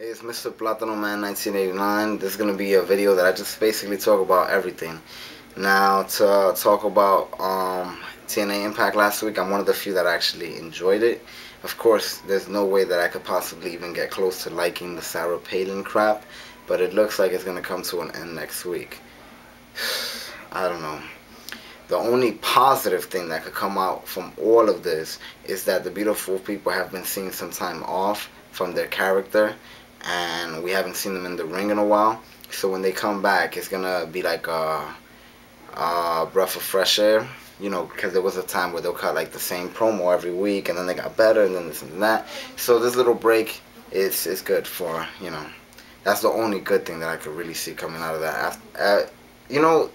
Hey, it's Mr. Platano Man 1989. This is going to be a video that I just basically talk about everything. Now, to talk about TNA Impact last week, I'm one of the few that actually enjoyed it. Of course, there's no way that I could possibly even get close to liking the Sarah Palin crap, but it looks like it's going to come to an end next week. I don't know. The only positive thing that could come out from all of this is that the beautiful people have been seeing some time off from their character, and we haven't seen them in the ring in a while. So when they come back, it's gonna be like a breath of fresh air, you know, because there was a time where they'll cut like the same promo every week, and then they got better, and then this and that. So this little break is good for, you know, that's the only good thing that I could really see coming out of that. You know,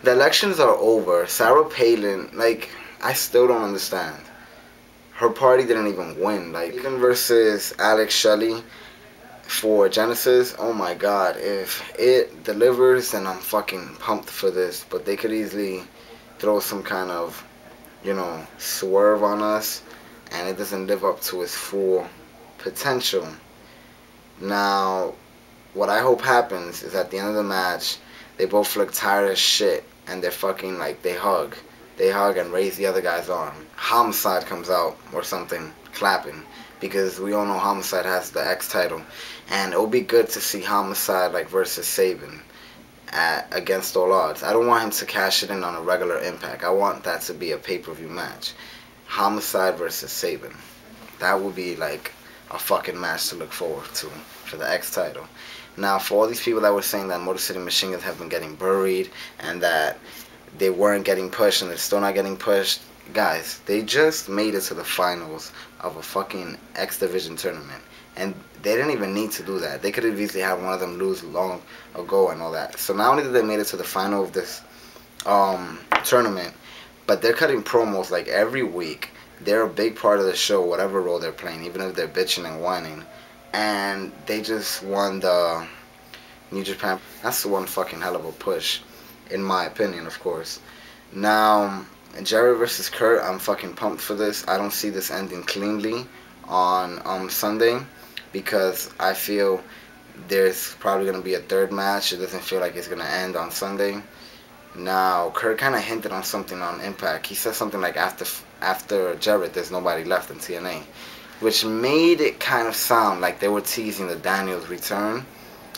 the elections are over. Sarah Palin, like, I still don't understand. Her party didn't even win. Like, even versus Alex Shelley for Genesis, oh my god, if it delivers, then I'm fucking pumped for this. But they could easily throw some kind of, you know, swerve on us, and it doesn't live up to its full potential. Now, what I hope happens is at the end of the match, they both look tired as shit, and they're fucking, like, they hug and raise the other guy's arm. Homicide comes out or something, clapping, because we all know Homicide has the X title, and it'll be good to see Homicide, like, versus Sabin against all odds. I don't want him to cash it in on a regular Impact. I want that to be a pay-per-view match. Homicide versus Sabin. That would be like a fucking match to look forward to for the X title. Now, for all these people that were saying that Motor City Machine Guns have been getting buried and that they weren't getting pushed and they're still not getting pushed, guys, they just made it to the finals of a fucking X Division tournament. And they didn't even need to do that. They could have easily had one of them lose long ago and all that. So not only did they made it to the final of this tournament, but they're cutting promos like every week. They're a big part of the show, whatever role they're playing, even if they're bitching and whining. And they just won the New Japan. That's one fucking hell of a push, in my opinion, of course. Now, Jerry versus Kurt, I'm fucking pumped for this. I don't see this ending cleanly on Sunday, because I feel there's probably going to be a third match. It doesn't feel like it's going to end on Sunday. Now, Kurt kind of hinted on something on Impact. He said something like, after Jarrett, there's nobody left in TNA, which made it kind of sound like they were teasing the Daniels return.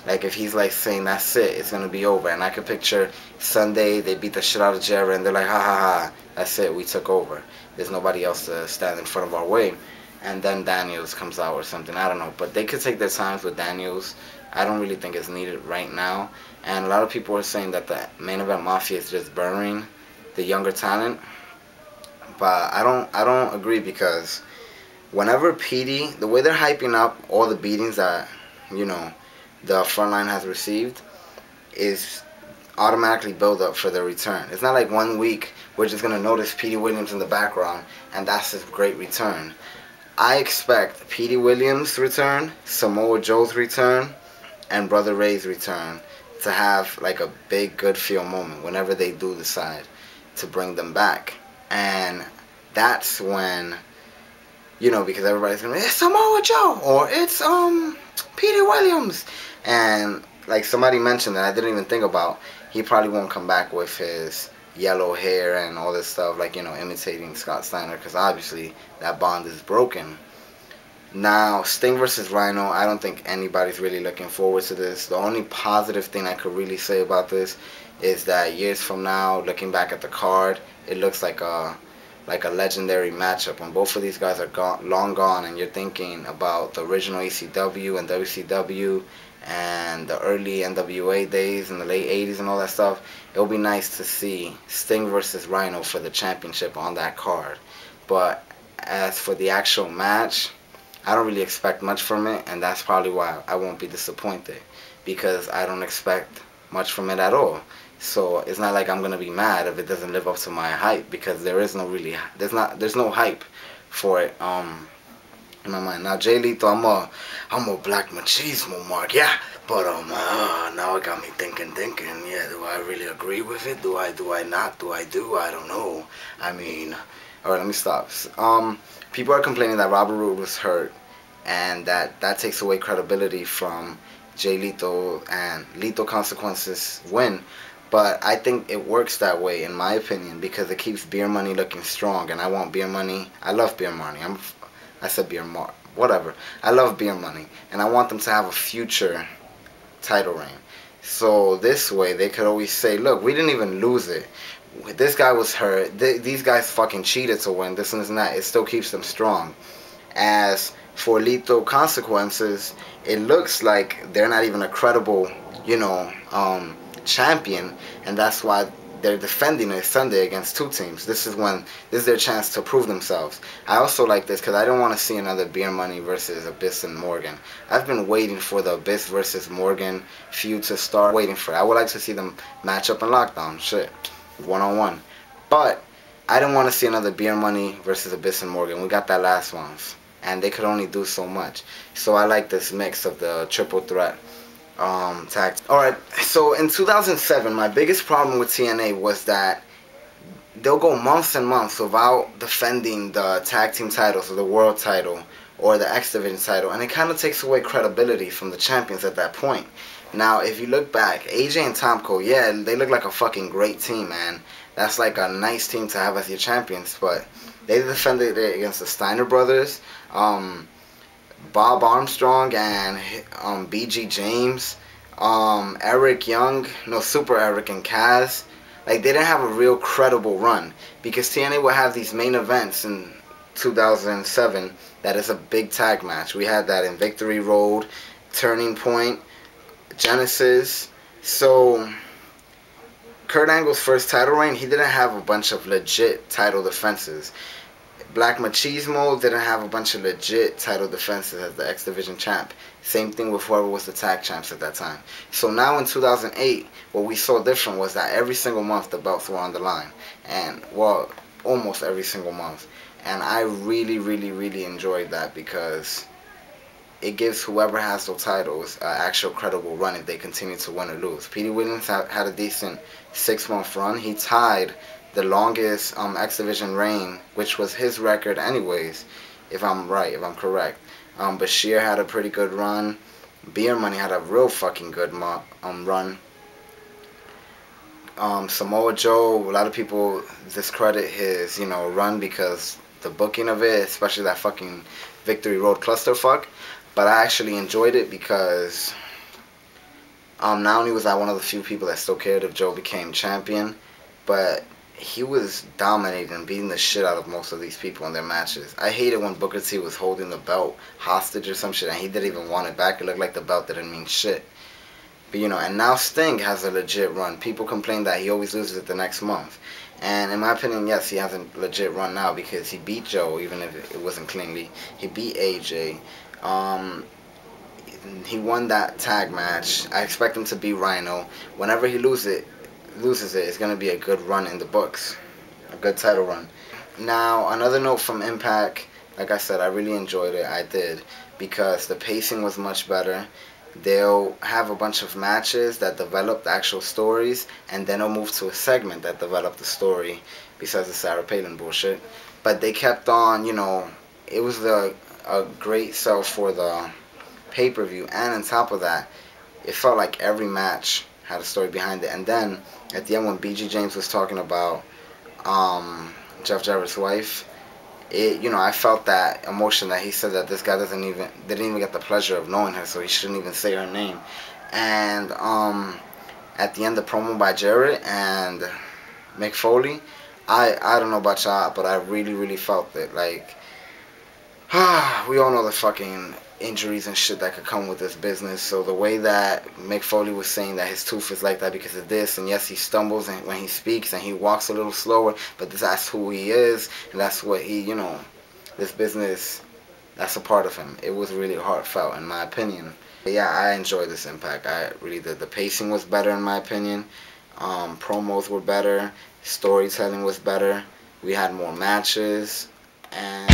Like, if he's like saying, that's it, it's going to be over. And I could picture Sunday, they beat the shit out of Jarrett, and they're like, ha ha ha, that's it, we took over. There's nobody else to stand in front of our way. And then Daniels comes out or something, I don't know. But they could take their times with Daniels. I don't really think it's needed right now. And a lot of people are saying that the Main Event Mafia is just burying the younger talent. But I don't agree, because whenever PD, the way they're hyping up all the beatings that, you know, the front line has received, is automatically build up for their return. It's not like 1 week we're just going to notice Petey Williams in the background and that's his great return. I expect Petey Williams' return, Samoa Joe's return, and Brother Ray's return to have like a big good feel moment whenever they do decide to bring them back. And that's when, you know, because everybody's gonna be, it's Samoa Joe, or it's Petey Williams. And like somebody mentioned that I didn't even think about, he probably won't come back with his yellow hair and all this stuff, like, you know, imitating Scott Steiner, because obviously that bond is broken. Now, Sting versus Rhino, I don't think anybody's really looking forward to this. The only positive thing I could really say about this is that years from now, looking back at the card, it looks like a legendary matchup when both of these guys are long gone, and you're thinking about the original ECW and WCW and the early NWA days in the late 80s and all that stuff. It would be nice to see Sting versus Rhino for the championship on that card. But as for the actual match, I don't really expect much from it, and that's probably why I won't be disappointed, because I don't expect much from it at all. So it's not like I'm gonna be mad if it doesn't live up to my hype, because there's no hype for it in my mind. Now, Jay Lethal, I'm a black machismo mark, yeah, but now it got me thinking, yeah, do I really agree with it? Do I not? I don't know. I mean, all right, let me stop. People are complaining that Robert Roode was hurt and that takes away credibility from Jay Lethal, and Lethal Consequences win. But I think it works that way, in my opinion, because it keeps Beer Money looking strong, and I want Beer Money. I love Beer Money. I said Beer Money. Whatever. I love Beer Money, and I want them to have a future title reign. So this way, they could always say, look, we didn't even lose it. This guy was hurt. These guys fucking cheated to win. This and this and that. It still keeps them strong. As for Lethal Consequences, it looks like they're not even a credible, champion, and that's why they're defending it Sunday against two teams. This is their chance to prove themselves. I also like this because I don't want to see another Beer Money versus Abyss and Morgan. I've been waiting for the Abyss versus Morgan feud to start. Waiting for it. I would like to see them match up in Lockdown. Shit. One-on-one. But I don't want to see another Beer Money versus Abyss and Morgan. We got that last once, and they could only do so much. So I like this mix of the triple threat tag. Alright, so in 2007, my biggest problem with TNA was that they'll go months and months without defending the tag team titles or the world title or the X Division title, and it kind of takes away credibility from the champions at that point. Now, if you look back, AJ and Tomko, yeah, they look like a fucking great team, man. That's like a nice team to have as your champions, but they defended it against the Steiner brothers, Bob Armstrong and BG James, Eric Young, Super Eric and Kaz. Like, they didn't have a real credible run, because TNA would have these main events in 2007 that is a big tag match. We had that in Victory Road, Turning Point, Genesis. So Kurt Angle's first title reign, he didn't have a bunch of legit title defenses. Black Machismo didn't have a bunch of legit title defenses as the X Division champ. Same thing with whoever was the tag champs at that time. So now in 2008, what we saw different was that every single month the belts were on the line. And, well, almost every single month. And I really, really, really enjoyed that, because it gives whoever has those titles an actual credible run if they continue to win or lose. Petey Williams had a decent 6-month run. He tied the longest X Division reign, which was his record anyways, if I'm correct. Bashir had a pretty good run. Beer Money had a real fucking good run. Samoa Joe, a lot of people discredit his, run because the booking of it, especially that fucking Victory Road clusterfuck. But I actually enjoyed it because not only was I one of the few people that still cared if Joe became champion, but he was dominating and beating the shit out of most of these people in their matches. I hated when Booker T was holding the belt hostage or some shit, and he didn't even want it back. It looked like the belt didn't mean shit. But, and now Sting has a legit run. People complain that he always loses it the next month. And in my opinion, yes, he has a legit run now, because he beat Joe, even if it wasn't cleanly. He beat AJ. He won that tag match. I expect him to beat Rhino. Whenever he loses it, it's going to be a good run in the books. A good title run. Now, another note from Impact. Like I said, I really enjoyed it. I did. Because the pacing was much better. They'll have a bunch of matches that develop the actual stories, and then they'll move to a segment that develop the story, besides the Sarah Palin bullshit. But they kept on, it was a great sell for the pay-per-view, and on top of that, it felt like every match had a story behind it. And then at the end, when BG James was talking about Jeff Jarrett's wife, I felt that emotion that he said that this guy didn't even get the pleasure of knowing her, so he shouldn't even say her name. And at the end, the promo by Jarrett and Mick Foley, I don't know about y'all, but I really, really felt it. Like, we all know the fucking injuries and shit that could come with this business. So the way that Mick Foley was saying that his tooth is like that because of this, and yes, he stumbles and when he speaks, and he walks a little slower, but that's who he is, and that's what he, this business, that's a part of him. It was really heartfelt, in my opinion. But yeah, I enjoyed this Impact. I really did. The pacing was better, in my opinion. Promos were better. Storytelling was better. We had more matches. And